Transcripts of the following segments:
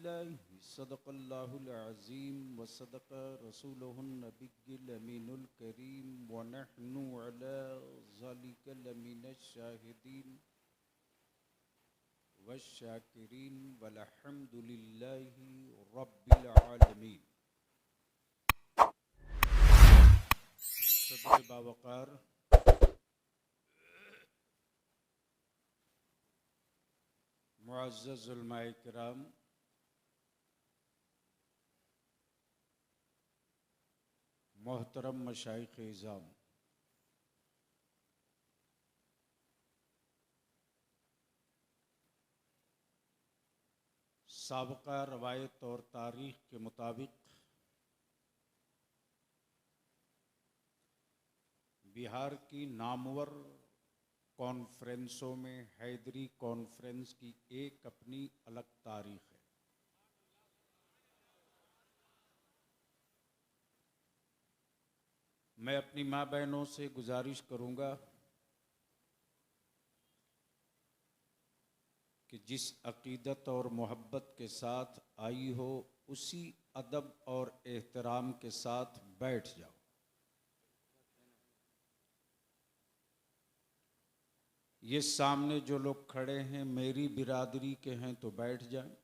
अल्हम्दुलिल्लाह सदक़ल्लाहुल अज़ीम व सदक़ रसूलुहुन नबिय्युल अमीनुल करीम व नहनु अला ज़ालिका लमिनश शाहिदीन व शाकिरीन वल्हम्दुलिल्लाहि रब्बिल आलमीन। सदर बावक़ार मुअज़्ज़ज़ उलमाए किराम, मोहतरम मशाइख़ इज़ाम, साबक़ा रवायत और तारीख़ के मुताबिक बिहार की नामवर कॉन्फ्रेंसों में हैदरी कॉन्फ्रेंस की एक अपनी अलग तारीख़ है। मैं अपनी माँ बहनों से गुजारिश करूँगा कि जिस अक़ीदत और मोहब्बत के साथ आई हो उसी अदब और एहतराम के साथ बैठ जाओ। ये सामने जो लोग खड़े हैं मेरी बिरादरी के हैं तो बैठ जाएं।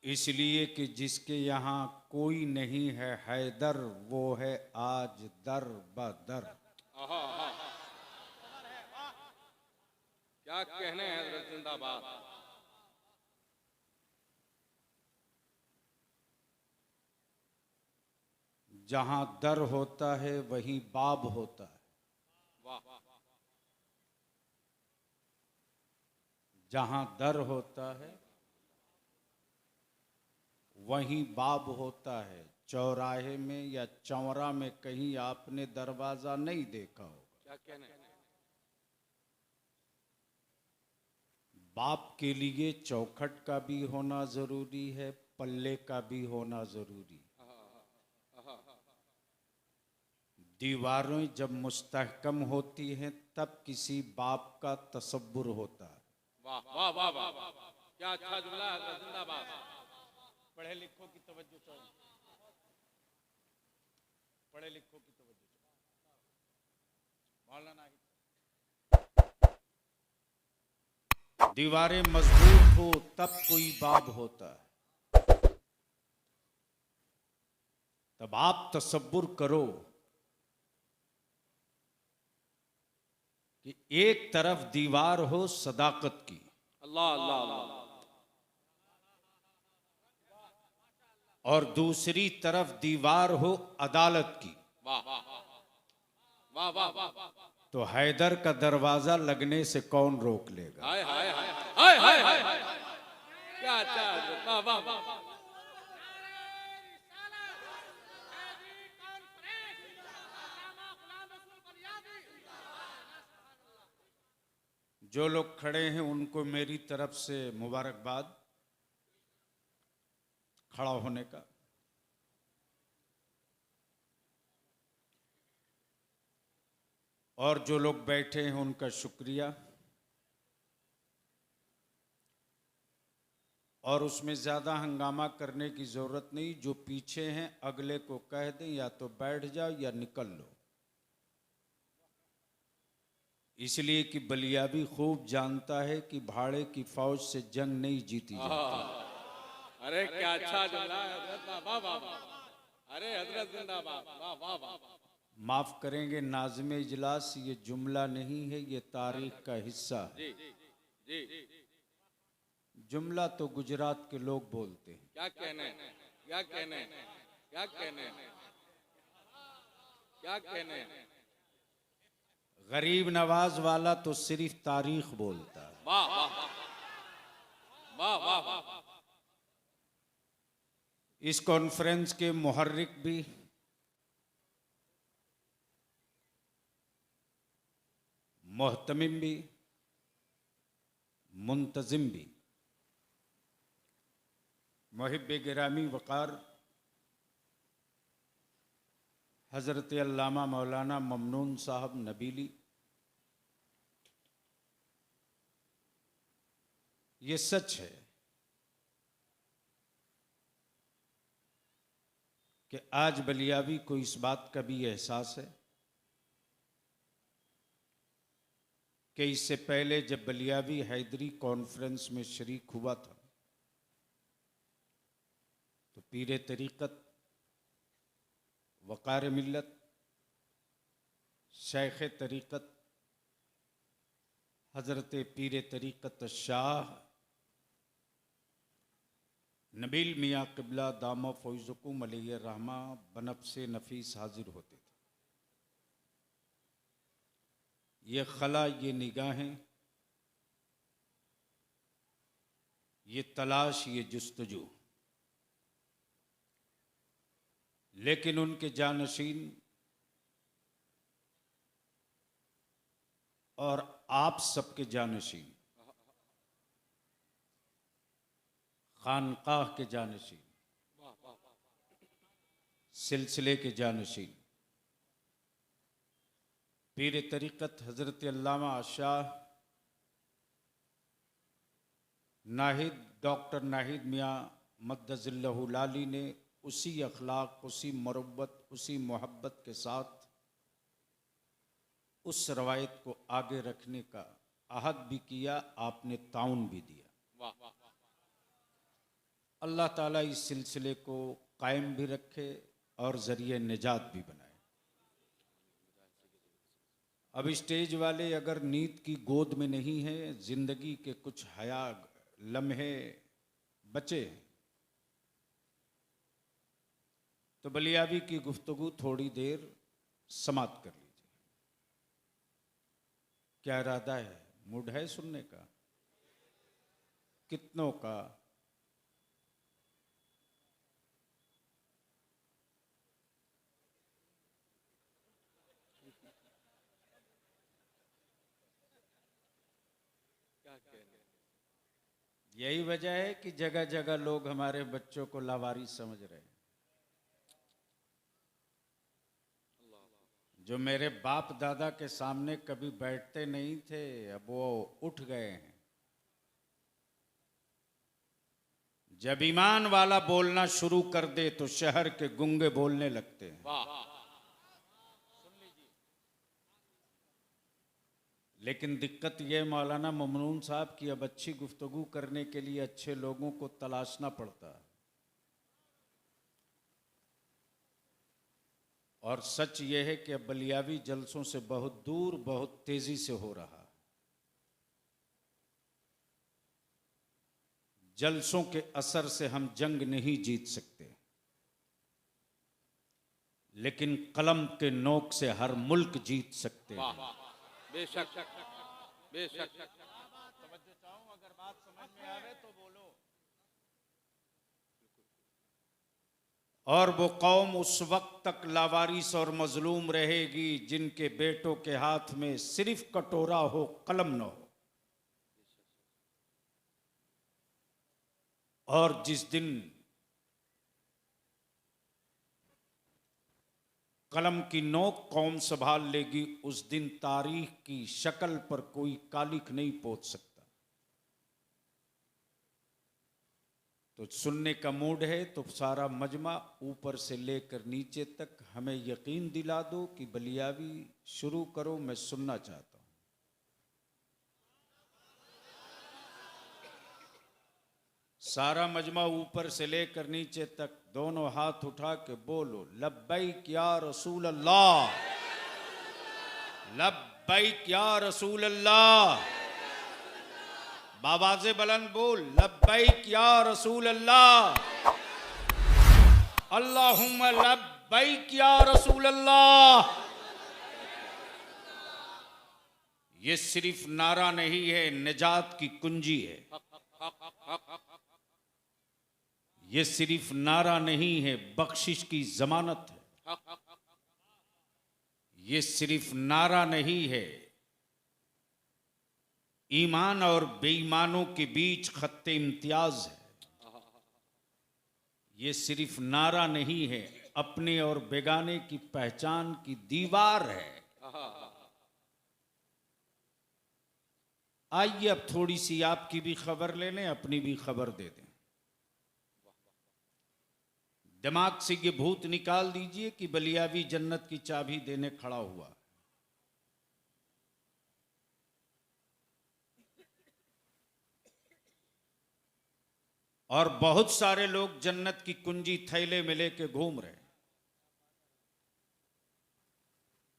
इसलिए कि जिसके यहाँ कोई नहीं है हैदर वो है आज दर बदर। क्या कहने हैं हज़रत जिंदाबाद। जहाँ दर होता है वहीं बाब होता है। जहाँ दर होता है वहीं बाब होता है। चौराहे में या चौरा में कहीं आपने दरवाजा नहीं देखा होगा। क्या कहने हैं? बाप के लिए चौखट का भी होना जरूरी है, पल्ले का भी होना जरूरी है। दीवारें जब मुस्तहकम होती हैं तब किसी बाप का तसव्वुर होता है। वाह वाह वाह वाह वाह, क्या अच्छा जुमला है हज़रत जिंदाबाद। पढ़े लिखों की तवज्जो चाहिए, पढ़े लिखों की तवज्जो चाहिए। मौलाना दीवारें मजबूत हो तब कोई बाब होता है। तब आप तसव्वुर करो कि एक तरफ दीवार हो सदाकत की, अल्लाह अल्लाह अल्लाह, और दूसरी तरफ दीवार हो अदालत की। वाह वाह वाह वाह, तो हैदर का दरवाजा लगने से कौन रोक लेगा? हाय हाय हाय हाय हाय हाय हाय, क्या अच्छा है। वाह वाह वाह, जो लोग खड़े हैं उनको मेरी तरफ से मुबारकबाद खड़ा होने का। और जो लोग बैठे हैं उनका शुक्रिया। और उसमें ज़्यादा हंगामा करने की ज़रूरत नहीं। जो पीछे हैं अगले को कह दें या तो बैठ जाओ या निकल लो। इसलिए कि बलिया भी खूब जानता है कि भाड़े की फौज से जंग नहीं जीती जाती। अरे क्या अच्छा जुमला है हज़रत, वाह वाह वाह, अरे हज़रत जिंदाबाद, वाह वाह वाह। माफ़ करेंगे नाज़िम इजलास, ये जुमला नहीं है, ये तारीख का हिस्सा है। जी जी, जुमला तो गुजरात के लोग बोलते हैं। क्या कहने हैं, क्या कहने हैं, क्या कहने हैं, क्या कहने हैं। गरीब नवाज वाला तो सिर्फ तारीख बोलता है। वाह वाह वाह वाह वाह, इस कॉन्फ्रेंस के मुहर्रिक भी, मुहतमिम भी, मुंतजिम भी, मुहिब गिरामी वक़ार हज़रत अल्लामा मौलाना ममनून साहब नबीली, ये सच है कि आज बलियावी को इस बात का भी एहसास है कि इससे पहले जब बलियावी हैदरी कॉन्फ्रेंस में शरीक हुआ था तो पीर तरीक़त, वक़ार मिल्लत, शेख तरीक़त हज़रत पीर तरीक़त शाह नबील मियाँ क़िबला दामा फ़ौज़कुम अलैहि रहमा बनफ़्से नफ़ीस हाजिर होते थे। ये खला, ये निगाहें, ये तलाश, ये जुस्तजू, लेकिन उनके जानशीन और आप सबके जानशीन, खानकाह के जानशीन, सिलसिले के जानशीन, पीर तरीक़त हज़रत अल्लामा शाह नाहिद, डॉक्टर नाहिद मियाँ मद्दज़िल्लहु लाली ने उसी अखलाक, उसी मरब्बत, उसी मोहब्बत के साथ उस रवायत को आगे रखने का अहद भी किया, आपने ताउन भी दिया। अल्लाह ताला इस सिलसिले को कायम भी रखे और ज़रिए निजात भी बनाए। अब स्टेज वाले अगर नीत की गोद में नहीं हैं, जिंदगी के कुछ हया लम्हे बचे हैं, तो बलियावी की गुफ्तगू थोड़ी देर समाप्त कर लीजिए। क्या इरादा है? मूड है सुनने का? कितनों का? यही वजह है कि जगह जगह लोग हमारे बच्चों को लावारिस समझ रहे हैं। जो मेरे बाप दादा के सामने कभी बैठते नहीं थे, अब वो उठ गए हैं। जब ईमान वाला बोलना शुरू कर दे तो शहर के गूंगे बोलने लगते हैं। लेकिन दिक्कत यह मौलाना ममनून साहब की अब अच्छी गुफ्तगू करने के लिए अच्छे लोगों को तलाशना पड़ता है। और सच यह है कि अब बलियावी जलसों से बहुत दूर, बहुत तेजी से हो रहा है। जलसों के असर से हम जंग नहीं जीत सकते, लेकिन कलम के नोक से हर मुल्क जीत सकते हैं। बेशक बेशक। तवज्जो चाहूं, अगर बात समझ में आवे तो बोलो। और वो कौम उस वक्त तक लावारिस और मजलूम रहेगी जिनके बेटों के हाथ में सिर्फ कटोरा हो, कलम न हो। और जिस दिन कलम की नोक कौम संभाल लेगी, उस दिन तारीख की शक्ल पर कोई कालिख नहीं पोत सकता। तो सुनने का मूड है तो सारा मजमा ऊपर से लेकर नीचे तक हमें यकीन दिला दो कि बलियावी शुरू करो, मैं सुनना चाहता हूं। सारा मजमा ऊपर से लेकर नीचे तक दोनों हाथ उठा के बोलो, लब्बैक या रसूल अल्लाह, लब्बैक या रसूल अल्लाह। बाबाज़े बुलंद बोल, लब्बैक या रसूल अल्लाह, अल्लाहुम्मा लब्बैक या रसूल अल्लाह। ये सिर्फ नारा नहीं है, निजात की कुंजी है। ये सिर्फ नारा नहीं है, बख्शिश की जमानत है। ये सिर्फ नारा नहीं है, ईमान और बेईमानों के बीच खत्ते इम्तियाज है। ये सिर्फ नारा नहीं है, अपने और बेगाने की पहचान की दीवार है। आइए अब थोड़ी सी आपकी भी खबर ले लें, अपनी भी खबर दे दें। दिमाग से ये भूत निकाल दीजिए कि बलियावी जन्नत की चाबी देने खड़ा हुआ। और बहुत सारे लोग जन्नत की कुंजी थैले में लेके घूम रहे हैं।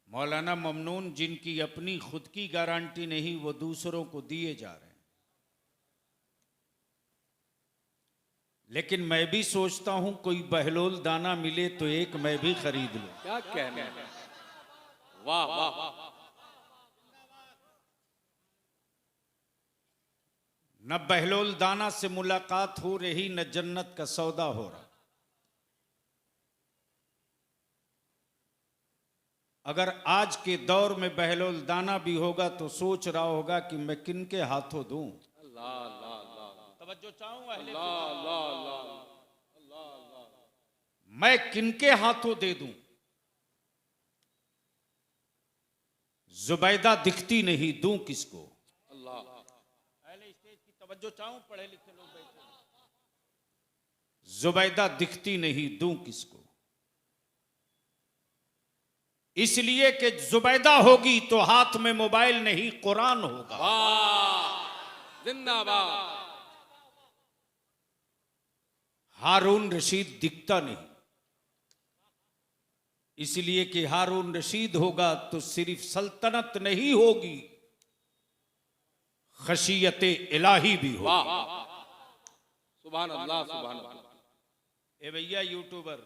मौलाना ममनून जिनकी अपनी खुद की गारंटी नहीं, वो दूसरों को दिए जा रहे हैं। लेकिन मैं भी सोचता हूं कोई बहलोल दाना मिले तो एक मैं भी खरीद लूं। क्या कहने हैं? वाह वाह, न बहलोल दाना से मुलाकात हो रही, न जन्नत का सौदा हो रहा। अगर आज के दौर में बहलोल दाना भी होगा तो सोच रहा होगा कि मैं किन के हाथों दूं। अल्लाह अल्लाह अल्लाह, तवज्जो चाहूं अहले अल्लाह अल्लाह अल्लाह अल्लाह, मैं किनके हाथों दे दूं। जुबैदा दिखती नहीं, दूं किसको। अल्लाह पहले स्टेज की तवज्जो चाहूं, पढ़े लिखे लोग बैठे। जुबैदा दिखती नहीं, दूं किसको। इसलिए कि जुबैदा होगी तो हाथ में मोबाइल नहीं, कुरान होगा। वाह, जिंदाबाद। हारून रशीद दिखता नहीं, इसलिए कि हारून रशीद होगा तो सिर्फ सल्तनत नहीं होगी, खशियत इलाही भी होगी। वाह, सुभान अल्लाह सुभान अल्लाह। ए भैया यूट्यूबर,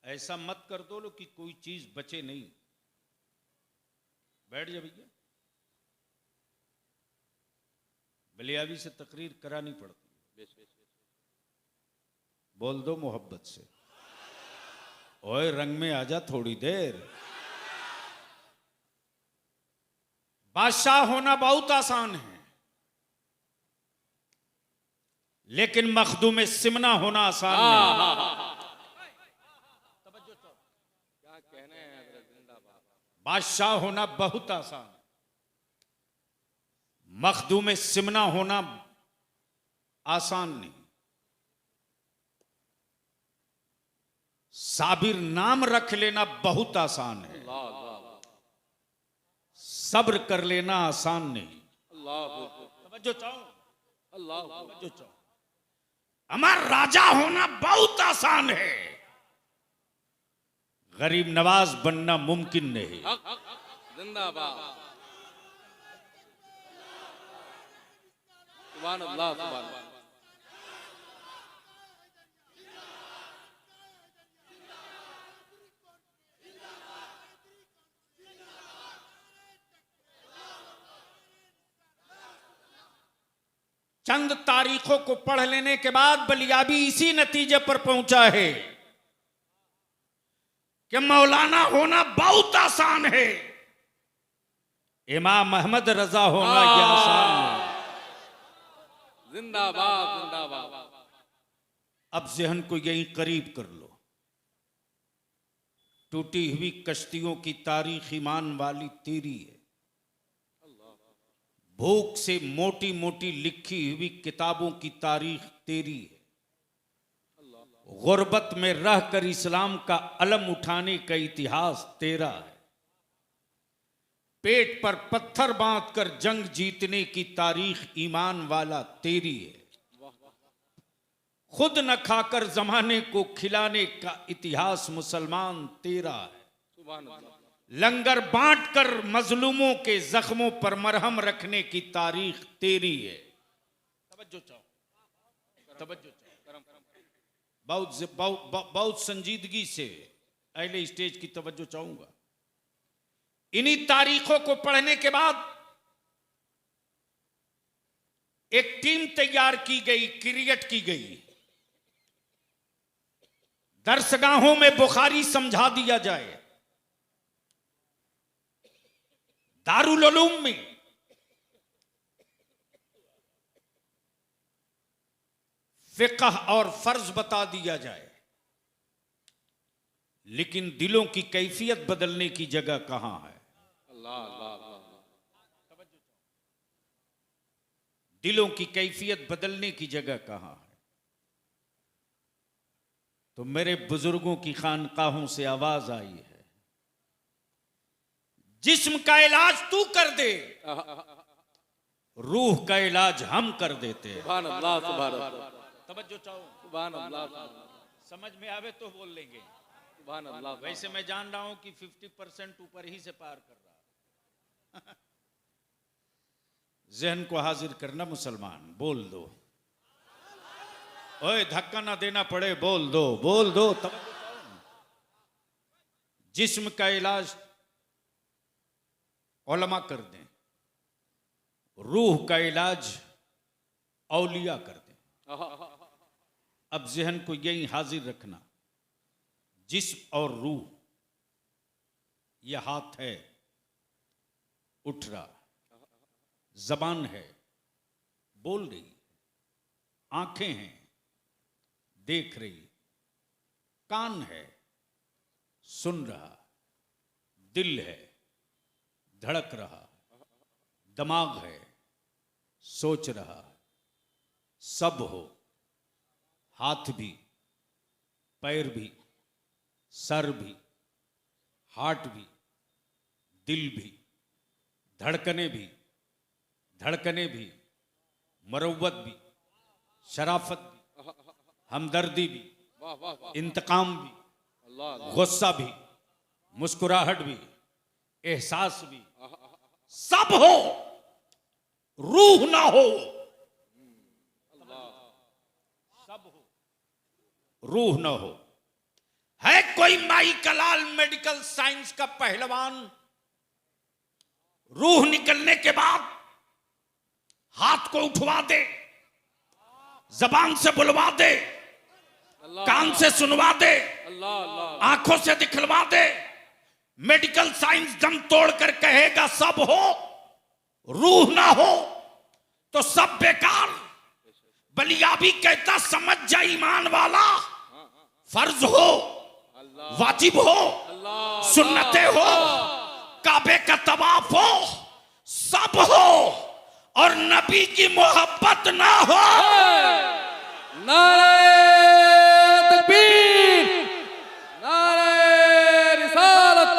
ऐसा मत कर दो लो कि कोई चीज बचे नहीं। बैठ जा भैया, बलियावी से तकरीर करानी पड़ती है। बोल दो मोहब्बत से, ओए रंग में आजा थोड़ी देर। बादशाह होना बहुत आसान है, लेकिन मखदूम सिमना होना आसान नहीं। क्या कहने हैं हजरत, जिंदाबाद। बादशाह होना बहुत आसान है, मखदूम सिमना होना आसान नहीं। साबिर नाम रख लेना बहुत आसान है, अल्लाह अल्लाह सब्र कर लेना आसान नहीं। अल्लाह तवज्जो चाहो, अल्लाह, तवज्जो चाहो। अमर राजा होना बहुत आसान है, गरीब नवाज बनना मुमकिन नहीं। हक जिंदाबाद, सुभान अल्लाह सुभान अल्लाह। चंद तारीखों को पढ़ लेने के बाद बलियाबी इसी नतीजे पर पहुंचा है कि मौलाना होना बहुत आसान है, इमाम अहमद रजा होना यह आसान है। जिंदाबाद जिंदाबाद। अब जहन को यहीं करीब कर लो। टूटी हुई कश्तियों की तारीख ईमान वाली तेरी है, भूख से मोटी मोटी लिखी हुई किताबों की तारीख तेरी है, गुर्बत में रहकर इस्लाम का अलम उठाने का इतिहास तेरा है, पेट पर पत्थर बांधकर जंग जीतने की तारीख ईमान वाला तेरी है, खुद न खाकर जमाने को खिलाने का इतिहास मुसलमान तेरा है, सुभान अल्लाह। लंगर बांटकर मजलूमों के जख्मों पर मरहम रखने की तारीख तेरी है। तवज्जो चाहो, तवज्जो चाहो। बहुत संजीदगी से अहले स्टेज की तवज्जो चाहूंगा। इन्हीं तारीखों को पढ़ने के बाद एक टीम तैयार की गई, क्रिएट की गई। दरसगाहों में बुखारी समझा दिया जाए, दारुल उलूम में फिक़ह और फर्ज बता दिया जाए, लेकिन दिलों की कैफियत बदलने की जगह कहां है? अल्लाह अल्लाह अल्लाह दिलों की कैफियत बदलने की जगह कहां है? तो मेरे बुजुर्गों की खानकाहों से आवाज आई है, जिस्म का इलाज तू कर दे, रूह का इलाज हम कर देते हैं। सुभान अल्लाह सुभान अल्लाह तवज्जो चाहो, सुभान अल्लाह समझ में आवे तो बोल लेंगे। सुभान अल्लाह। वैसे मैं जान रहा हूं कि 50% ऊपर ही से पार कर रहा। जहन को हाजिर करना मुसलमान, बोल दो। ओए धक्का ना देना पड़े, बोल दो बोल दो। जिस्म का इलाज उलमा कर दें, रूह का इलाज औलिया कर दें। अब जहन को यही हाजिर रखना, जिस्म और रूह, यह हाथ है उठ रहा, जबान है बोल रही, आंखें हैं देख रही, कान है सुन रहा, दिल है धड़क रहा, दिमाग है सोच रहा। सब हो, हाथ भी पैर भी सर भी हार्ट भी दिल भी धड़कने भी मरवत भी शराफत भी हमदर्दी भी वाह वाह वाह इंतकाम भी अल्लाह गुस्सा भी मुस्कुराहट भी एहसास भी सब हो, रूह ना हो। सब हो, रूह ना हो। है कोई माई कलाल मेडिकल साइंस का पहलवान, रूह निकलने के बाद हाथ को उठवा दे, जबान से बुलवा दे, कान से सुनवा दे, अल्लाह अल्लाह आंखों से दिखलवा दे, मेडिकल साइंस दम तोड़कर कहेगा सब हो, रूह ना हो तो सब बेकार। बलियाबी कहता समझ जा ईमान वाला, फर्ज हो वाजिब हो सुन्नते हो काबे का तवाफ हो सब हो, और नबी की मोहब्बत ना हो। नारे तकबीर, नारे रिसालत,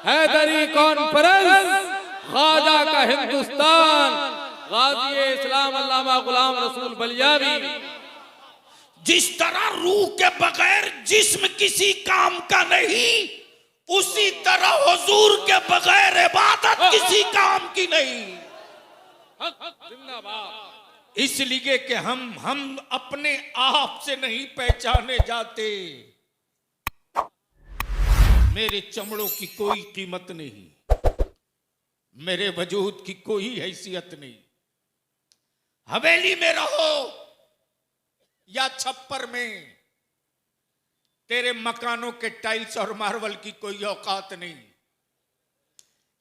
हैदरी कॉन्फ्रेंस, ख्वाजा का हिंदुस्तान, गाजी इस्लाम अल्लामा गुलाम रसूल बलियावी। जिस तरह रूह के बगैर जिस्म किसी काम का नहीं, उसी तरह हुजूर के बगैर इबादत किसी काम की नहीं। जिंदाबाद। इसलिए कि हम अपने आप से नहीं पहचाने जाते। मेरे चमड़ों की कोई कीमत नहीं, मेरे वजूद की कोई हैसियत नहीं। हवेली में रहो या छप्पर में, तेरे मकानों के टाइल्स और मार्बल की कोई औकात नहीं।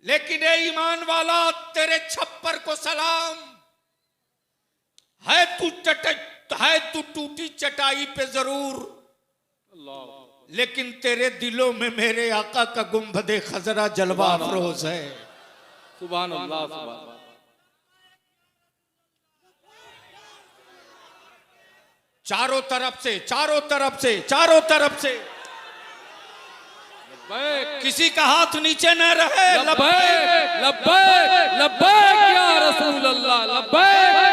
लेकिन ए ईमान वाला, तेरे छप्पर को सलाम है, तू टूटी चटाई पे जरूर, लेकिन तेरे दिलों में मेरे आका का गुंबदे खजरा जलवा अफरोज है। सुभान अल्लाह सुभान। चारों तरफ से किसी का हाथ नीचे न रहे। लब्बैक लब्बैक लब्बैक या रसूल अल्लाह, लब्बैक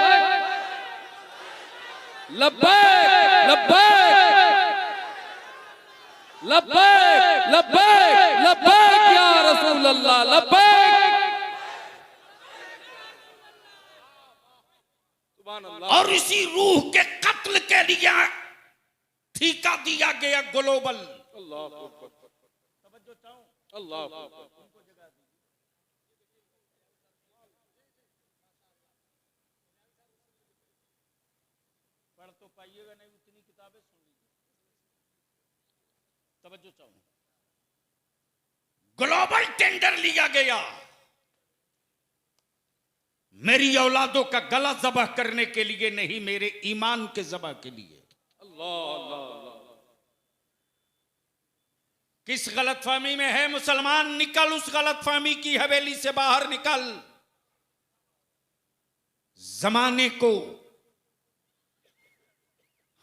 लब्बैक लब्बैक लब्बैक लब्बैक लब्बैक या रसूल अल्लाह, लब्बैक। सुभान अल्लाह। और इसी रूह के कत्ल के लिए ठीका दिया गया ग्लोबल। अल्लाह अल्लाह। पढ़ तो पाइएगा नहीं, उतनी किताबें सुन लीजिए। तवज्जो चाहूं, ग्लोबल टेंडर लिया गया मेरी औलादों का गला ज़बह करने के लिए नहीं, मेरे ईमान के ज़बह के लिए। अल्लाह अल्लाह। किस गलतफहमी में है मुसलमान? निकल उस गलतफहमी की हवेली से बाहर निकल। जमाने को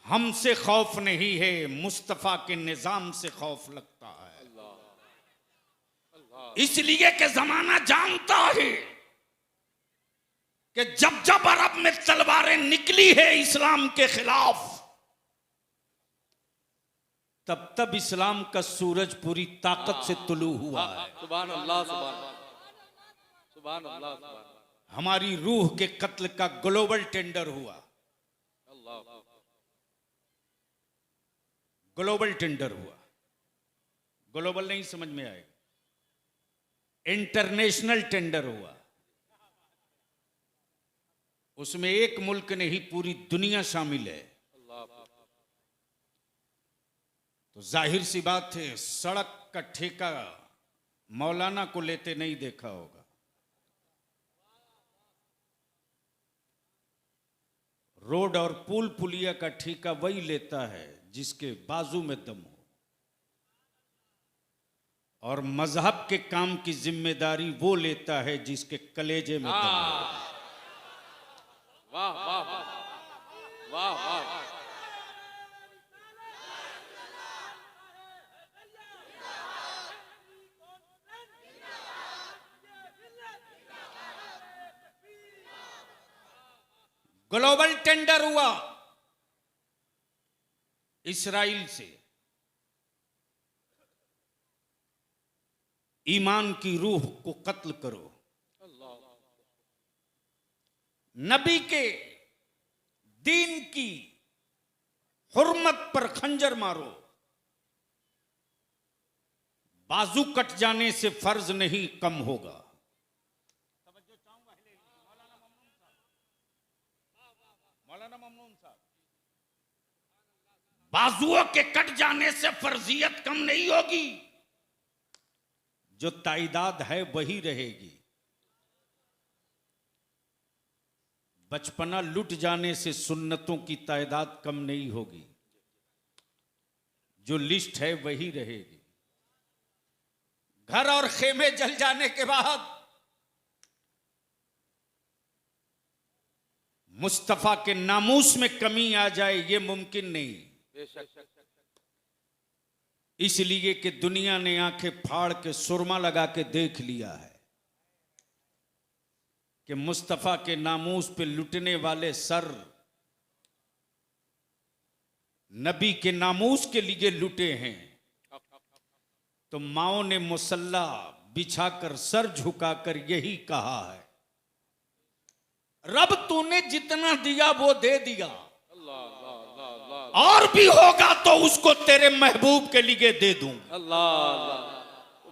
हमसे खौफ नहीं है, मुस्तफा के निजाम से खौफ लगता है। इसलिए कि जमाना जानता है कि जब जब अरब में तलवारें निकली है इस्लाम के खिलाफ, तब तब इस्लाम का सूरज पूरी ताकत से तुलू हुआ है। सुभान अल्लाह, सुभान अल्लाह, सुभान हमारी रूह के कत्ल का ग्लोबल टेंडर हुआ। अल्लाह। ग्लोबल टेंडर हुआ। ग्लोबल नहीं समझ में आएगा, इंटरनेशनल टेंडर हुआ। उसमें एक मुल्क नहीं, पूरी दुनिया शामिल है। तो जाहिर सी बात है, सड़क का ठेका मौलाना को लेते नहीं देखा होगा। रोड और पुल पुलिया का ठेका वही लेता है जिसके बाजू में दम हो, और मजहब के काम की जिम्मेदारी वो लेता है जिसके कलेजे में दम हो। वाह वाह वाह वाह। ग्लोबल टेंडर हुआ इस्राइल से, ईमान की रूह को कत्ल करो, नबी के दीन की हुर्मत पर खंजर मारो। बाजू कट जाने से फर्ज नहीं कम होगा। मौलाना ममनून साहब, बाजुओं के कट जाने से फर्जियत कम नहीं होगी, जो ताइदाद है वही रहेगी। बचपना लुट जाने से सुन्नतों की ताइदाद कम नहीं होगी, जो लिस्ट है वही रहेगी। घर और खेमे जल जाने के बाद मुस्तफा के नामूस में कमी आ जाए, ये मुमकिन नहीं। इसलिए कि दुनिया ने आंखें फाड़ के सुरमा लगा के देख लिया है कि मुस्तफा के नामूस पे लुटने वाले सर नबी के नामूस के लिए लुटे हैं। तो माओ ने मुसल्ला बिछाकर सर झुकाकर यही कहा है, रब तूने जितना दिया वो दे दिया, और भी होगा तो उसको तेरे महबूब के लिए दे दूं। अल्लाह।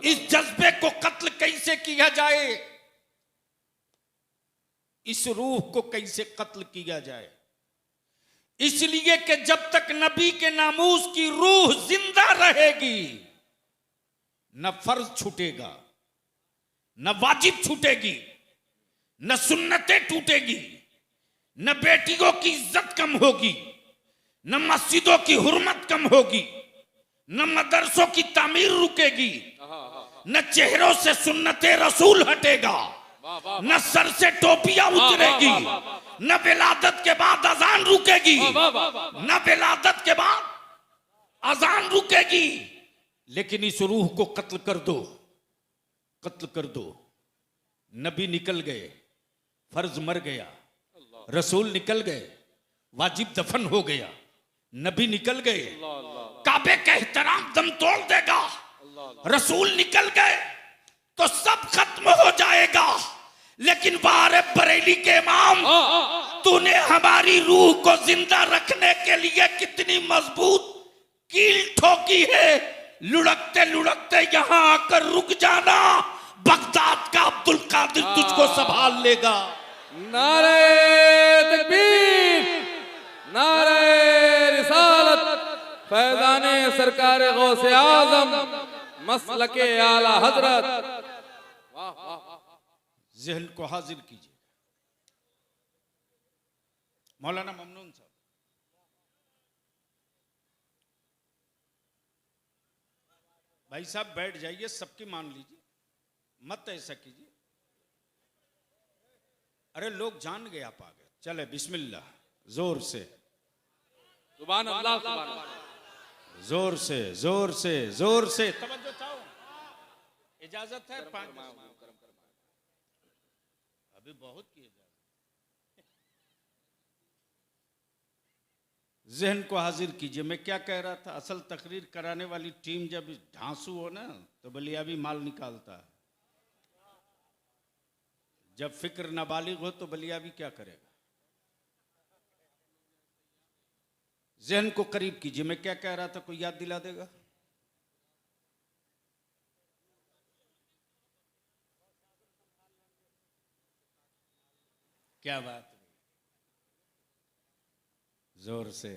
इस जज्बे को कत्ल कैसे किया जाए, इस रूह को कैसे कत्ल किया जाए? इसलिए कि जब तक नबी के नामूस की रूह जिंदा रहेगी, न फर्ज छूटेगा, न वाजिब छूटेगी, न सुन्नतें टूटेगी, न बेटियों की इज्जत कम होगी, न मस्जिदों की हुर्मत कम होगी, न मदरसों की तामीर रुकेगी, न चेहरों से सुन्नते रसूल हटेगा, न सर से टोपियां उतरेगी, न विलादत के बाद अजान रुकेगी, न विलादत के बाद अजान रुकेगी। लेकिन इस रूह को कत्ल कर दो, कत्ल कर दो। नबी निकल गए, फर्ज मर गया, रसूल निकल गए, वाजिब दफन हो गया, नबी निकल गए, काबे का एहतराम दम तोड़ देगा, रसूल निकल गए तो सब खत्म हो जाएगा। लेकिन बारे बरेली के इमाम, तूने हमारी रूह को जिंदा रखने के लिए कितनी मजबूत कील ठोकी है। लुढ़कते लुढ़कते यहां आकर रुक जाना, बगदाद का अब्दुल कादिर तुझको संभाल लेगा। नारे तकबीर, नारे रिसालत, फैजाने सरकार गौसे आजम, मसलके आला हजरत। जहन को हाजिर कीजिए। मौलाना ममनून साहब, भाई साहब बैठ जाइए, सबकी मान लीजिए, मत ऐसा कीजिए। अरे लोग जान गए आप आ गए। चले बिस्मिल्लाह, जोर से, सुभान अल्लाह, सुभान अल्लाह। जोर से, जोर से, जोर से तवज्जो चाहो। इजाजत है 5 मिनट। अभी बहुत की इजाजत। जहन को हाजिर कीजिए। मैं क्या कह रहा था, असल तकरीर कराने वाली टीम जब ढांसू हो ना तो बलियाबी माल निकालता है। जब फिक्र नाबालिग हो तो बलियाबी क्या करेगा। जहन को करीब कीजिए। मैं क्या कह रहा था, कोई याद दिला देगा? क्या बात है, जोर से,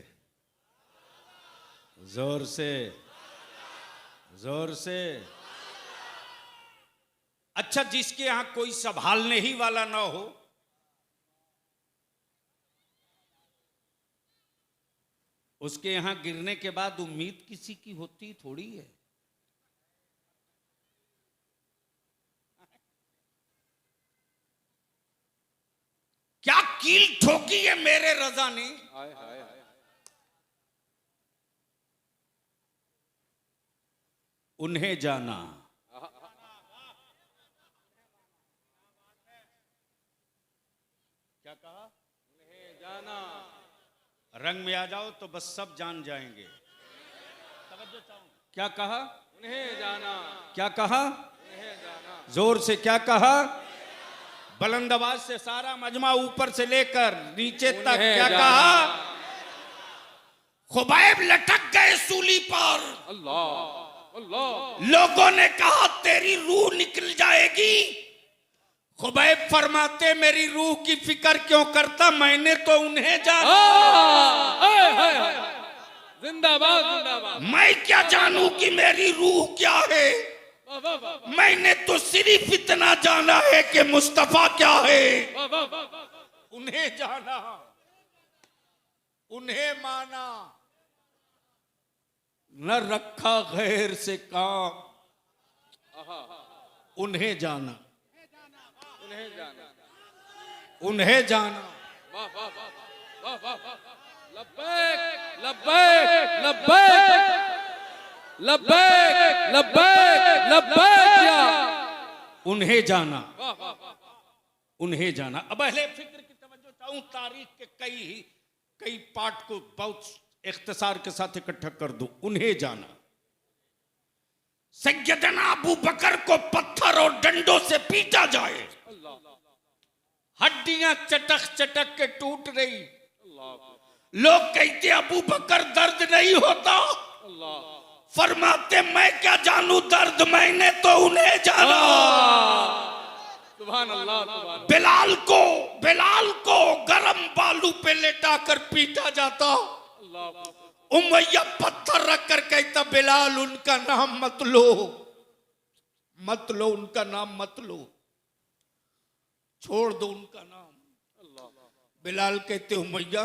जोर से, जोर से। अच्छा, जिसके यहां कोई संभालने ही वाला ना हो, उसके यहां गिरने के बाद उम्मीद किसी की होती थोड़ी है। क्या कील ठोकी है मेरे रजा ने। हाय हाय हाय। उन्हें जाना, क्या कहा? उन्हें जाना। रंग में आ जाओ तो बस सब जान जाएंगे। क्या कहा? उन्हें जाना। क्या कहा? उन्हें जाना। जोर से क्या कहा? बुलंद आवाज से सारा मजमा ऊपर से लेकर नीचे तक उन्हें क्या जाना। कहा? खुबैब लटक गए सूली पर। अल्लाह अल्लाह। लोगों ने कहा तेरी रूह निकल जाएगी। खुबैब फरमाते मेरी रूह की फिक्र क्यों करता, मैंने तो उन्हें जाना। हाय हाय हाय। जिंदाबाद जिंदाबाद। मैं क्या जानूं कि मेरी रूह क्या है। वाह वाह वाह मैंने तो सिर्फ इतना जाना है कि मुस्तफा क्या है। वाह वाह वाह। उन्हें जाना, उन्हें माना, न रखा गैर से काम। उन्हें जाना, उन्हें जाना। उन्हें जाना। वाह वाह वाह वाह वाह वाह। लब्बैक लब्बैक लब्बैक लब्बैक लब्बैक लब्बैक या। उन्हें जाना, वाह वाह वाह। उन्हें जाना। अब अहले फिक्र की तवज्जो चाहूं, तारीख के कई पार्ट को बहुत इख्तिसार के साथ इकट्ठा कर दूं। उन्हें जाना, सैयदना अबू बकर को पत्थर और डंडों से पीटा जाए, हड्डियां चटक चटक के टूट रही। लोग कहते अबू बकर दर्द नहीं होता। फरमाते मैं क्या जानू दर्द, मैंने तो उन्हें जाना। सुभान अल्लाह सुभान। बिलाल को गरम बालू पे लेटा कर पीटा जाता। उमैया पत्थर रख कर कहता बिलाल उनका नाम मत लो, मत लो, उनका नाम मत लो, छोड़ दो उनका नाम। बिलाल कहते उमैया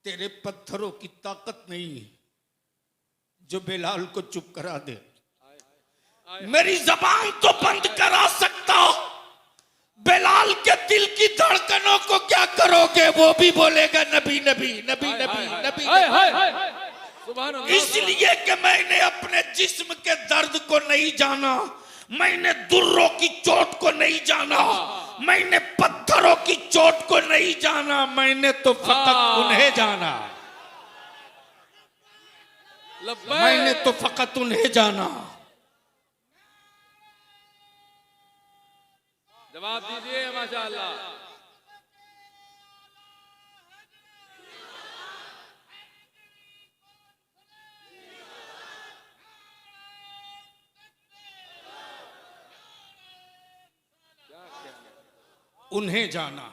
तेरे पत्थरों की ताकत नहीं है जो बिलाल को चुप करा दे। मेरी जबान तो बंद करा सकता, बिलाल के दिल की धड़कनों को क्या करोगे? वो भी बोलेगा नबी नबी नबी नबी नबी। सुभान अल्लाह। इसलिए कि मैंने अपने जिस्म के दर्द को नहीं जाना, मैंने दुर्रों की चोट को नहीं जाना, मैंने पत्थरों की चोट को नहीं जाना, मैंने तो फकत उन्हें जाना। मैंने तो फकत उन्हें जाना। जवाब दीजिए माशाअल्लाह। उन्हें जाना।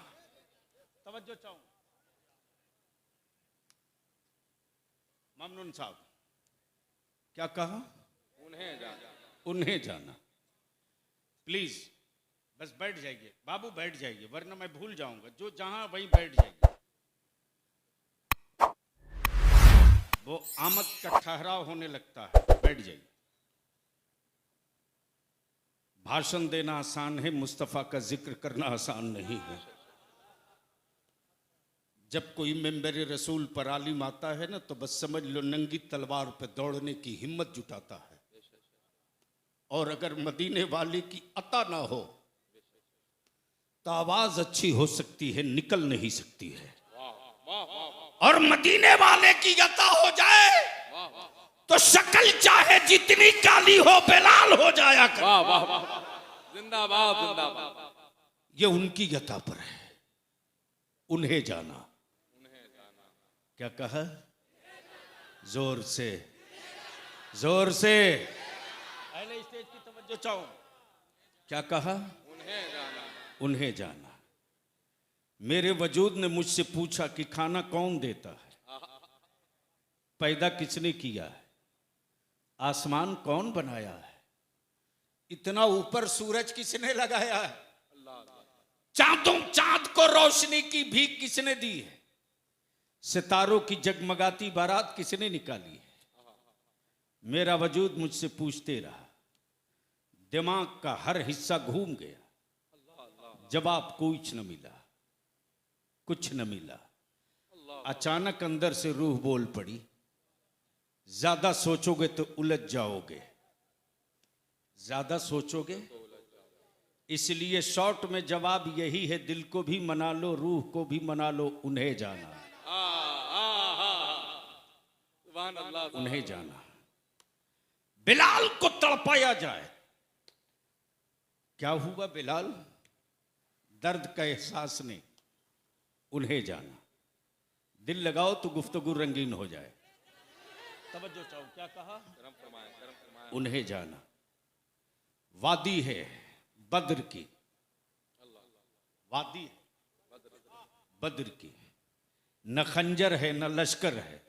तवज्जो चाहूं ममनून साहब, क्या कहा? उन्हें जाना। उन्हें जाना। प्लीज बस बैठ जाइए बाबू, बैठ जाइए वरना मैं भूल जाऊंगा। जो जहां वहीं बैठ जाइए। वो आमद का ठहराव होने लगता है, बैठ जाइए। भाषण देना आसान है, मुस्तफा का जिक्र करना आसान नहीं है। जब कोई मेंबर रसूल पर आलिम आता है ना, तो बस समझ लो नंगी तलवार पे दौड़ने की हिम्मत जुटाता है। और अगर मदीने वाले की अता ना हो तो आवाज अच्छी हो सकती है, निकल नहीं सकती है। और मदीने वाले की अता हो जाए तो शक्ल चाहे जितनी काली हो बेलाल हो जाया कर। वाह वाह वाह, जिंदाबाद जिंदाबाद। ये उनकी अता पर है, उन्हें जाना। क्या कहा? जोर से, जोर से अहले स्टेज की तवज्जो चाहो। क्या कहा? उन्हें जाना, उन्हें जाना। मेरे वजूद ने मुझसे पूछा कि खाना कौन देता है, पैदा किसने किया है, आसमान कौन बनाया है, इतना ऊपर सूरज किसने लगाया है, चांद को रोशनी की भीख किसने दी है, सितारों की जगमगाती बारात किसने निकाली है। मेरा वजूद मुझसे पूछते रहा, दिमाग का हर हिस्सा घूम गया, जवाब कुछ न मिला, कुछ न मिला। अचानक अंदर से रूह बोल पड़ी, ज्यादा सोचोगे तो उलझ जाओगे, ज्यादा सोचोगे। इसलिए शॉर्ट में जवाब यही है, दिल को भी मना लो, रूह को भी मना लो, उन्हें जाना, सुभान अल्लाह, उन्हें जाना। बिलाल को तड़पाया जाए। क्या हुआ बिलाल? दर्द का एहसास नहीं, उन्हें जाना। दिल लगाओ तो गुफ्तगू रंगीन हो जाए। तवज्जो चाहो। क्या कहा? उन्हें जाना। वादी है बद्र की, वादी है बद्र की। न खंजर है न लश्कर है,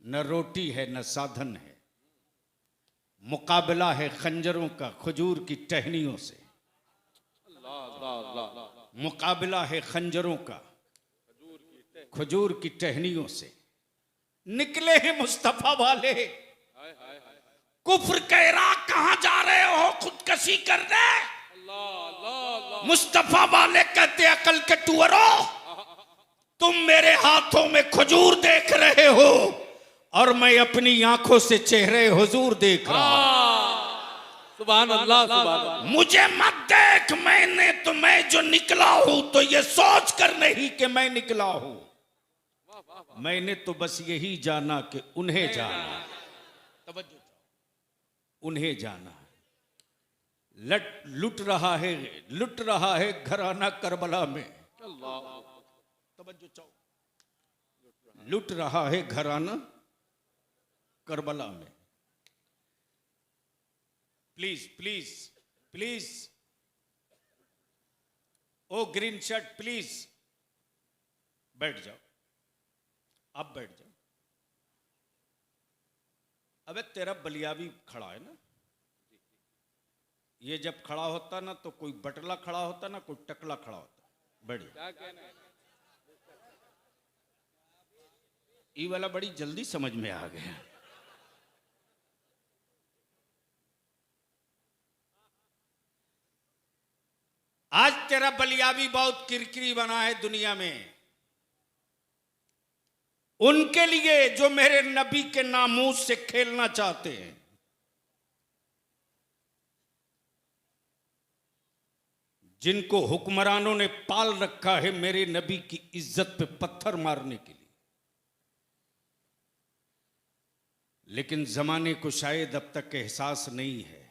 न रोटी है न साधन है। मुकाबला है खंजरों का खजूर की टहनियों से, मुकाबला है खंजरों का खजूर की टहनियों से। निकले हैं मुस्तफा वाले, कुफ्र के इराक कहां जा रहे हो खुदकशी करने। मुस्तफा वाले कहते अकल के टुअरो, तुम मेरे हाथों में खजूर देख रहे हो और मैं अपनी आंखों से चेहरे हुजूर देख रहा हूं। सुभान अल्लाह, सुभान अल्लाह। मुझे मत देख, मैं जो निकला हूं तो ये सोच कर नहीं कि मैं निकला हूं, मैंने तो बस यही जाना कि उन्हें जाना। तवज्जो, उन्हें जाना। लुट रहा है घराना करबला में। तवज्जो चाहो। लुट रहा है घराना करबला में। Please please please, oh green shirt please बैठ जाओ, आप बैठ जाओ। अबे तेरा बलियावी खड़ा है ना, ये जब खड़ा होता ना तो कोई बटला खड़ा होता ना, कोई टकला खड़ा होता। बैठ जाओ। ये वाला बड़ी जल्दी समझ में आ गया। आज तेरा बलियावी बहुत किरकिरी बना है दुनिया में। उनके लिए जो मेरे नबी के नामूस से खेलना चाहते हैं, जिनको हुक्मरानों ने पाल रखा है मेरे नबी की इज्जत पे पत्थर मारने के लिए। लेकिन जमाने को शायद अब तक एहसास नहीं है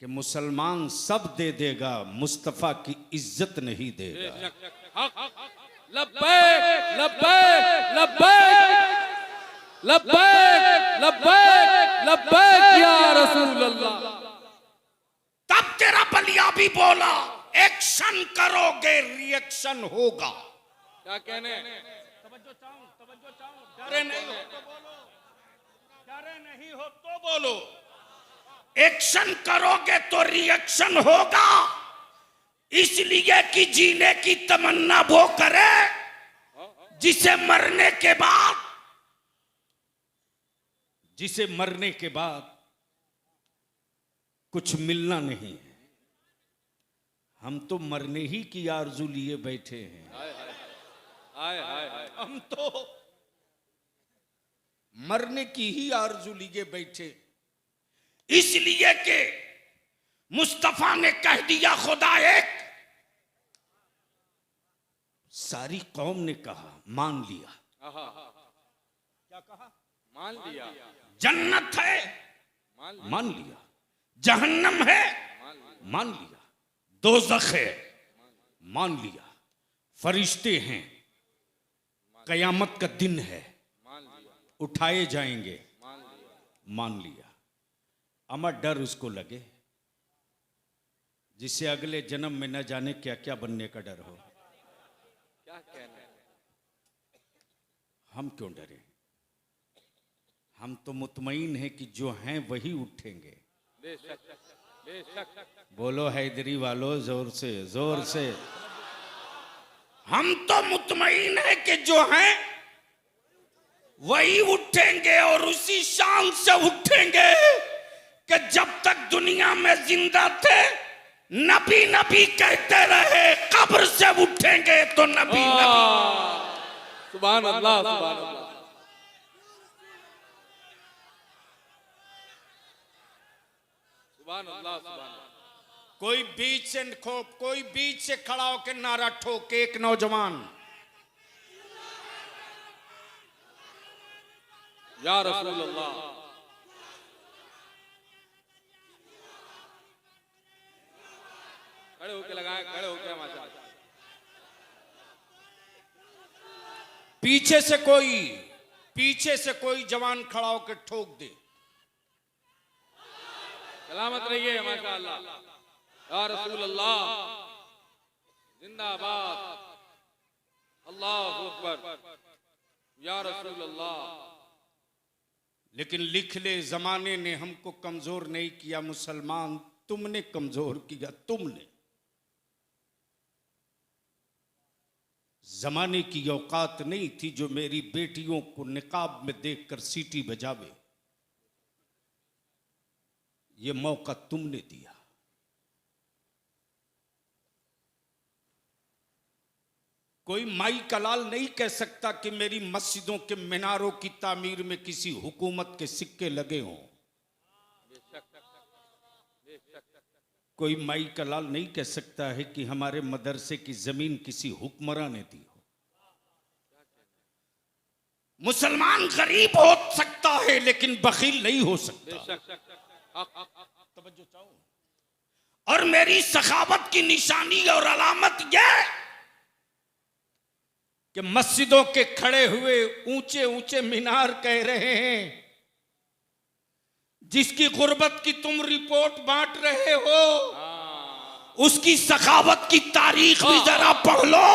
कि मुसलमान सब दे देगा, मुस्तफा की इज्जत नहीं देगा। लब्बैक लब्बैक लब्बैक लब्बैक लब्बैक लब्बैक या रसूल अल्लाह। तब तेरा बलिया भी बोला, एक्शन करोगे रिएक्शन होगा। क्या कहने? तवज्जो चाहूं। डरे नहीं हो तो बोलो, डरे नहीं हो तो बोलो। एक्शन करोगे तो रिएक्शन होगा, इसलिए कि जीने की तमन्ना वो करे जिसे मरने के बाद कुछ मिलना नहीं है। हम तो मरने ही की आरजू लिए बैठे हैं। हाय हाय हाय हाय। हम तो मरने की ही आरजू लिए बैठे, इसलिए कि मुस्तफा ने कह दिया खुदा एक, सारी कौम ने कहा, मान लिया। आहा, क्या कहा? मान लिया, जन्नत है, मान लिया, मान लिया। जहन्नम है, मान लिया। दोज़ख है, मान लिया। फरिश्ते हैं, कयामत का दिन है, मान लिया, उठाए जाएंगे, मान लिया। मान लिया। अमा डर उसको लगे जिसे अगले जन्म में न जाने क्या क्या बनने का डर हो। क्या कहना है? हम क्यों डरे? हम तो मुतमईन हैं कि जो हैं वही उठेंगे। बेशक, बेशक। बोलो हैदरी वालों, जोर से, जोर से। हम तो मुतमईन हैं कि जो हैं वही उठेंगे, और उसी शान से उठेंगे कि जब तक दुनिया में जिंदा थे नबी नबी कहते रहे, कब्र से उठेंगे तो नबी नबी। सुभान अल्लाह, सुभान अल्लाह। सुभान अल्लाह, सुभान अल्लाह। कोई बीच से खड़ा होकर नारा ठोके, एक नौजवान, या रसूल अल्लाह। खड़े होके लगाए, खड़े होके माशाअल्लाह। पीछे से कोई जवान खड़ा होकर ठोक दे। सलामत रहिए माशाअल्लाह। या रसूल अल्लाह, जिंदाबाद। अल्लाहु अकबर। या रसूल अल्लाह। लेकिन लिख ले, जमाने ने हमको कमजोर नहीं किया मुसलमान, तुमने कमजोर किया। तुमने जमाने की औकात नहीं थी जो मेरी बेटियों को निकाब में देखकर सीटी बजावे। ये मौका तुमने दिया। कोई माई का लाल नहीं कह सकता कि मेरी मस्जिदों के मीनारों की तामीर में किसी हुकूमत के सिक्के लगे हों। कोई माई का लाल नहीं कह सकता है कि हमारे मदरसे की जमीन किसी हुक्मरान ने दी हो। मुसलमान गरीब हो सकता है लेकिन बखील नहीं हो सकता। तवज्जो चाहो। और मेरी सखावत की निशानी और अलामत यह कि मस्जिदों के खड़े हुए ऊंचे ऊंचे मीनार कह रहे हैं, जिसकी गुर्बत की तुम रिपोर्ट बांट रहे हो उसकी सखावत की तारीख भी जरा पढ़ लो।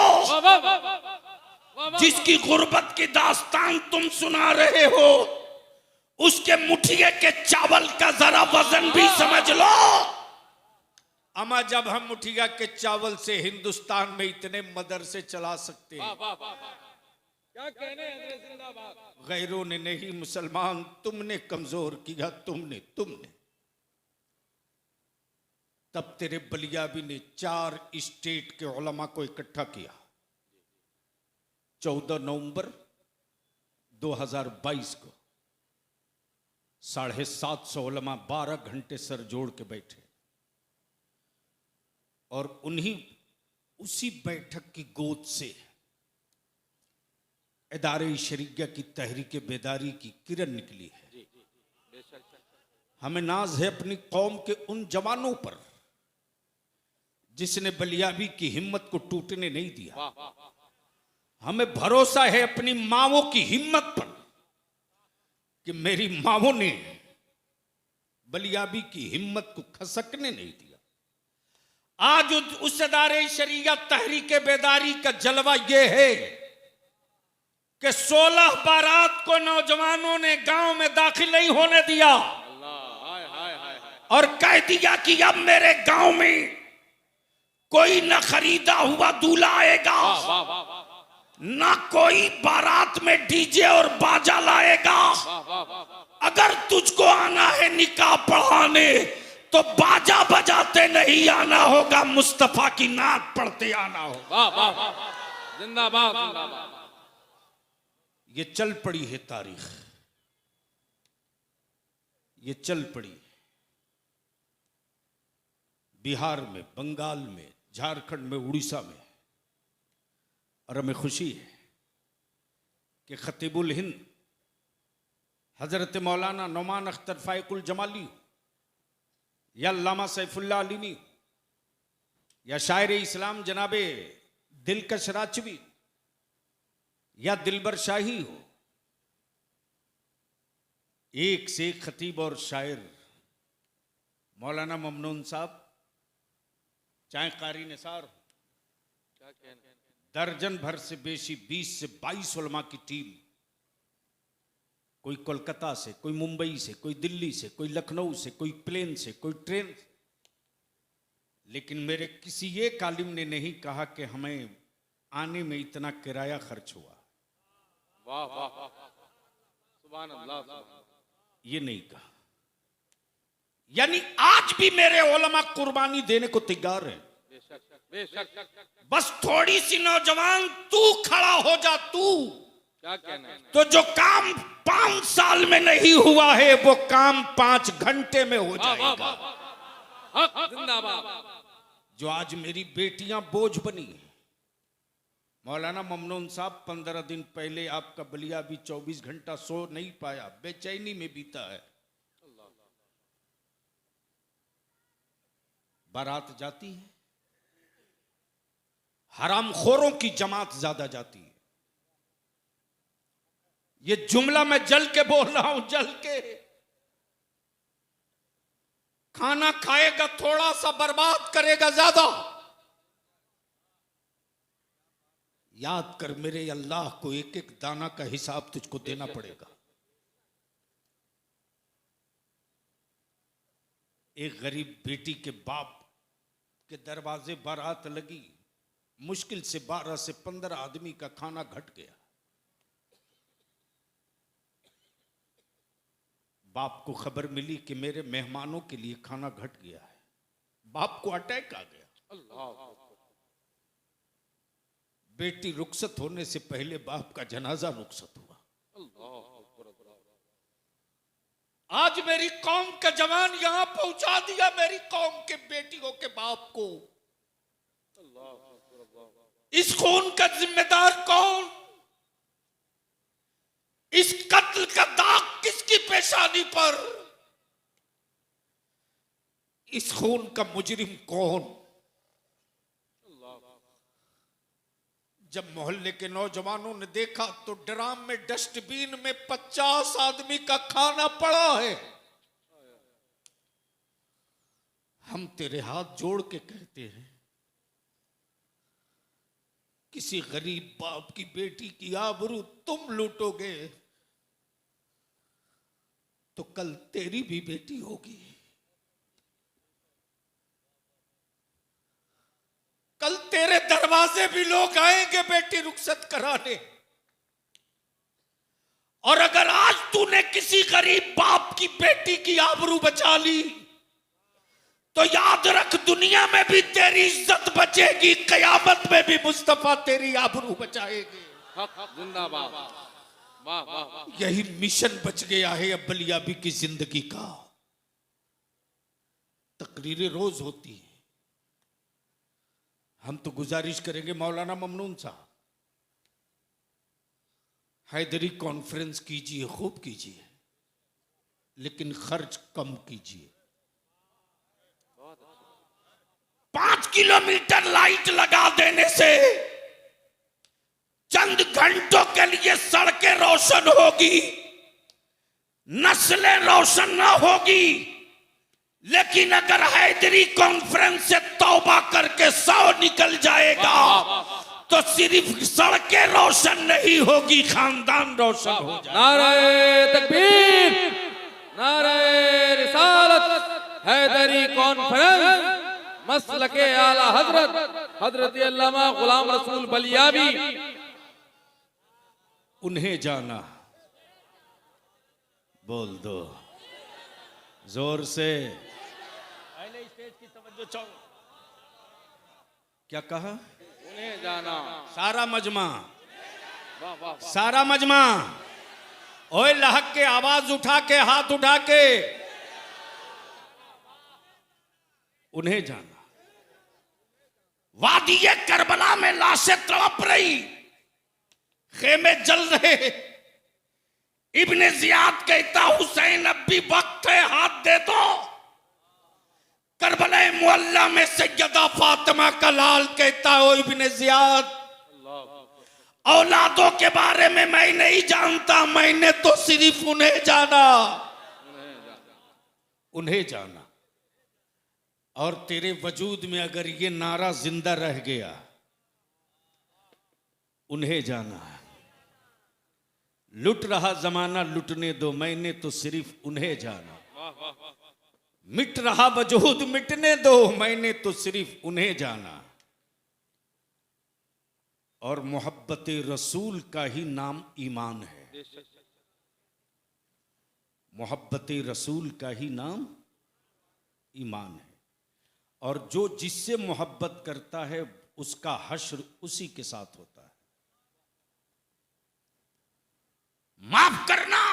जिसकी गुर्बत की दास्तान तुम सुना रहे हो उसके मुठिए के चावल का जरा वजन भी समझ लो। अमा जब हम मुठिया के चावल से हिंदुस्तान में इतने मदरसे चला सकते हैं, क्या कहने हैं? जिंदाबाद। गैरों ने नहीं, मुसलमान तुमने कमजोर किया। तुमने तब तेरे बलियाबी ने 4 स्टेट के उलमा को इकट्ठा किया। 14 नवंबर 2022 को 750 उलमा 12 घंटे सर जोड़ के बैठे, और उसी बैठक की गोद से इदारे शरीयत की तहरीक बेदारी की किरण निकली है। हमें नाज है अपनी कौम के उन जवानों पर जिसने बलियाबी की हिम्मत को टूटने नहीं दिया। हमें भरोसा है अपनी मावों की हिम्मत पर कि मेरी मावों ने बलियाबी की हिम्मत को खसकने नहीं दिया। आज उस इदारे शरीयत तहरीक बेदारी का जलवा यह है कि 16 बारात को नौजवानों ने गांव में दाखिल नहीं होने दिया और कह दिया कि अब मेरे गांव में कोई न खरीदा हुआ दूल्हा आएगा, ना कोई बारात में डीजे और बाजा लाएगा। अगर तुझको आना है निकाह पढ़ाने तो बाजा बजाते नहीं आना होगा, मुस्तफा की नात पढ़ते आना होगा। वाह वाह वाह, जिंदाबाद जिंदाबाद। ये चल पड़ी है तारीख, ये चल पड़ी बिहार में, बंगाल में, झारखंड में, उड़ीसा में। और हमें खुशी है कि खतीबुल हिंद हजरत मौलाना नौमान अख्तर फाइकुल जमाली या अल्लामा सैफुल्लाह अलीमी या शायर इस्लाम जनाबे दिलकश राचवी या दिलबर शाही हो, एक से एक खतीब और शायर मौलाना ममनून साहब, चाहे कारी निसार हो, क्या कहना। दर्जन भर से बेशी 20 से 22 उलमा की टीम, कोई कोलकाता से, कोई मुंबई से, कोई दिल्ली से, कोई लखनऊ से, कोई प्लेन से, कोई ट्रेन से। लेकिन मेरे किसी एक आलिम ने नहीं कहा कि हमें आने में इतना किराया खर्च हुआ, वाह वाह वाह, सुभान अल्लाह सुभान अल्लाह। ये नहीं कहा। यानी आज भी मेरे उलमा कुर्बानी देने को तैयार हैं। बेशक बेशक। बस थोड़ी सी नौजवान तू खड़ा हो जा, तू क्या कहना है। तो जो काम 5 साल में नहीं हुआ है वो काम 5 घंटे में हो वाह वाह जाएगा। वाह, हक जिंदाबाद। जो आज मेरी बेटियां बोझ बनी, मौलाना ममनून साहब 15 दिन पहले आपका बलिया भी 24 घंटा सो नहीं पाया, बेचैनी में बीता है। बारात जाती है, हरामखोरों की जमात ज्यादा जाती है। ये जुमला मैं जल के बोल रहा हूं, जल के। खाना खाएगा थोड़ा सा, बर्बाद करेगा ज्यादा। याद कर मेरे अल्लाह को, एक एक दाना का हिसाब तुझको देना पड़ेगा। एक गरीब बेटी के बाप के दरवाजे बारात लगी, मुश्किल से 12 से 15 आदमी का खाना घट गया। बाप को खबर मिली कि मेरे मेहमानों के लिए खाना घट गया है। बाप को अटैक आ गया। अल्लाह। बेटी रुखसत होने से पहले बाप का जनाजा रुखसत हुआ। आज मेरी कौम का जवान यहां पहुंचा दिया मेरी कौम के बेटियों के बाप को। इस खून का जिम्मेदार कौन? इस कत्ल का दाग किसकी पेशानी पर? इस खून का मुजरिम कौन? जब मोहल्ले के नौजवानों ने देखा तो ड्राम में, डस्टबिन में 50 आदमी का खाना पड़ा है। हम तेरे हाथ जोड़ के कहते हैं, किसी गरीब बाप की बेटी की आबरू तुम लूटोगे तो कल तेरी भी बेटी होगी। कल तेरे दरवाजे भी लोग आएंगे बेटी रुखसत कराने। और अगर आज तूने किसी गरीब बाप की बेटी की आबरू बचा ली तो याद रख, दुनिया में भी तेरी इज्जत बचेगी, कयामत में भी मुस्तफा तेरी आबरू बचाएगी। हक जिंदाबाद। वाह वाह वाह। यही मिशन बच गया है अब बलियाबी की जिंदगी का। तकरीरें रोज होती है। हम तो गुजारिश करेंगे मौलाना ममनून साहब, हैदरी कॉन्फ्रेंस कीजिए, खूब कीजिए, लेकिन खर्च कम कीजिए। 5 किलोमीटर लाइट लगा देने से चंद घंटों के लिए सड़कें रोशन होगी, नस्लें रोशन ना होगी। लेकिन अगर हैदरी कॉन्फ्रेंस से तौबा करके 100 निकल जाएगा तो सिर्फ सड़कें रोशन नहीं होगी, खानदान रोशन हो जाएगा। नारे तकबीर, नारे रिसालत, हैदरी कॉन्फ्रेंस, मसलके आला हजरत हजरत अल्लामा गुलाम रसूल बलियाबी। उन्हें जाना, बोल दो जोर से, पहले स्टेज की तवज्जो चाहो। क्या कहा? उन्हें जाना। सारा मजमा, वाह वाह वाह। सारा मजमा, ओए लहक के आवाज उठा के, हाथ उठा के, उन्हें जाना। वादी करबला में लाशें तड़प रही, खेमे जल रहे। इब्ने जियाद कहता हुसैन अब भी वक्त है, हाथ दे दो। करबला मुअल्ला में सैयदा फातिमा का लाल कहता हो इब्ने जियाद, औलादों के बारे में मैं नहीं जानता, मैंने तो सिर्फ उन्हें जाना, उन्हें जाना। और तेरे वजूद में अगर ये नारा जिंदा रह गया, उन्हें जाना। लुट रहा जमाना लुटने दो, मैंने तो सिर्फ उन्हें जाना। मिट रहा वजूद मिटने दो, मैंने तो सिर्फ उन्हें जाना। और मोहब्बत रसूल का ही नाम ईमान है। मोहब्बत रसूल का ही नाम ईमान है। और जो जिससे मोहब्बत करता है उसका हश्र उसी के साथ होता है। माफ करना,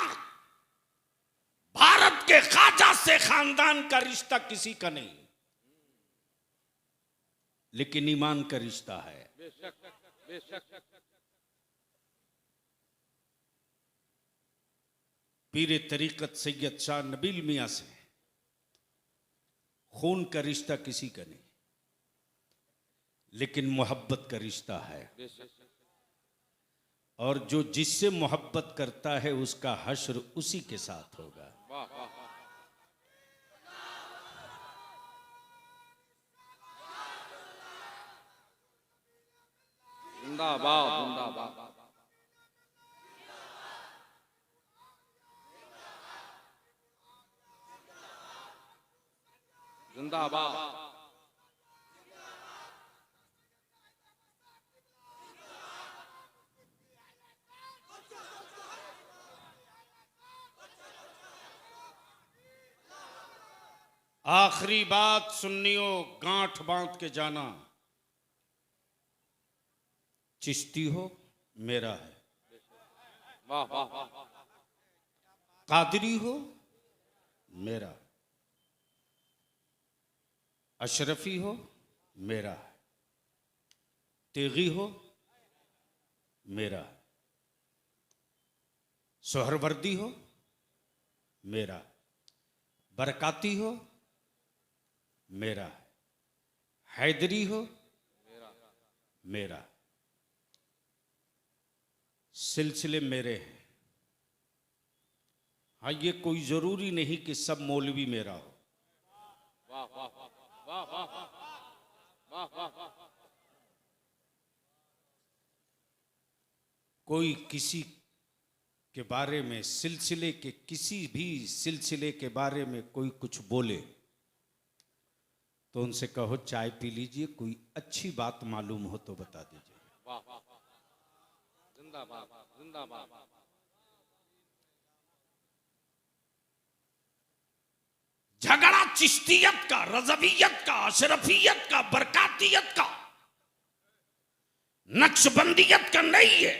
भारत के ख्वाजा से खानदान का रिश्ता किसी का नहीं, लेकिन ईमान का रिश्ता है। बेशक बेशक। पीरे तरीकत सैयद शाह नबील मियां से खून का रिश्ता किसी का नहीं, लेकिन मोहब्बत का रिश्ता है। और जो जिससे मोहब्बत करता है उसका हश्र उसी के साथ होगा। वाह वाह। जिंदाबाद जिंदाबाद। जिंदाबाद। आखिरी बात सुन्नियों, गांठ बांध के जाना, चिश्ती हो मेरा है, वाह वाह वाह। कादरी हो मेरा, अशरफी हो मेरा, तेगी हो मेरा, सोहरवर्दी हो मेरा, बरकाती हो मेरा, हैदरी हो मेरा। सिलसिले मेरे हैं। हाँ, ये कोई जरूरी नहीं कि सब मौलवी मेरा हो। वाह वाह वाह वाह वाह वाह वाह। कोई किसी के बारे में, सिलसिले के किसी भी सिलसिले के बारे में कोई कुछ बोले तो उनसे कहो चाय पी लीजिए, कोई अच्छी बात मालूम हो तो बता दीजिए। वाह वाह। जिंदाबाद जिंदाबाद। झगड़ा चिश्तियत का, रज़वियत का, अशरफियत का, बरकातियत का, नक्शबंदियत का नहीं है।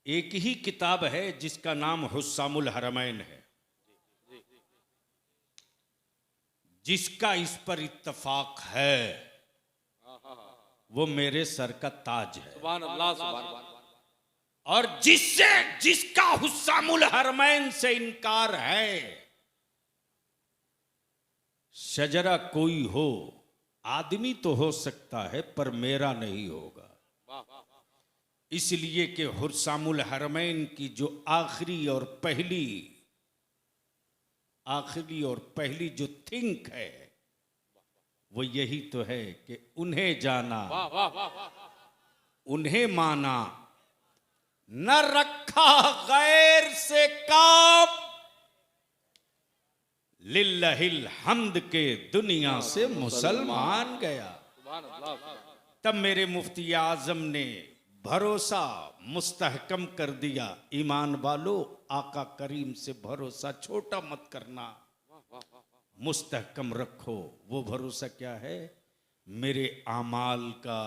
एक ही किताब है जिसका नाम हुस्सामुल हरमैन है, जिसका इस पर इत्तफाक है वो मेरे सर का ताज है। सुभान अल्लाह सुभान अल्लाह। और जिसका हुस्सामुल हरमैन से इनकार है, शजरा कोई हो, आदमी तो हो सकता है पर मेरा नहीं होगा। इसलिए कि हुस्सामुल हरमैन की जो आखिरी और पहली जो थिंक है वो यही तो है कि उन्हें जाना, उन्हें माना, न रखा गैर से काम, लिल्लाहिल हम्द के दुनिया से मुसलमान गया। तब मेरे मुफ्ती आजम ने भरोसा मुस्तहकम कर दिया, ईमान वालों आका करीम से भरोसा छोटा मत करना। मुस्तहकम रखो। वो भरोसा क्या है? मेरे आमाल का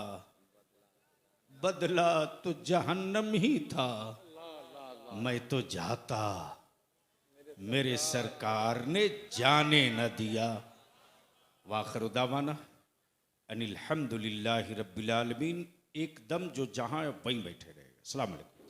बदला तो जहन्नम ही था, मैं तो जाता, मेरे सरकार ने जाने न दिया। वाखिर दावाना अनिल हम्दुलिल्लाहि रब्बिल आलमीन। एकदम जो जहां है वहीं बैठे रहेगा। अस्सलाम वालेकुम।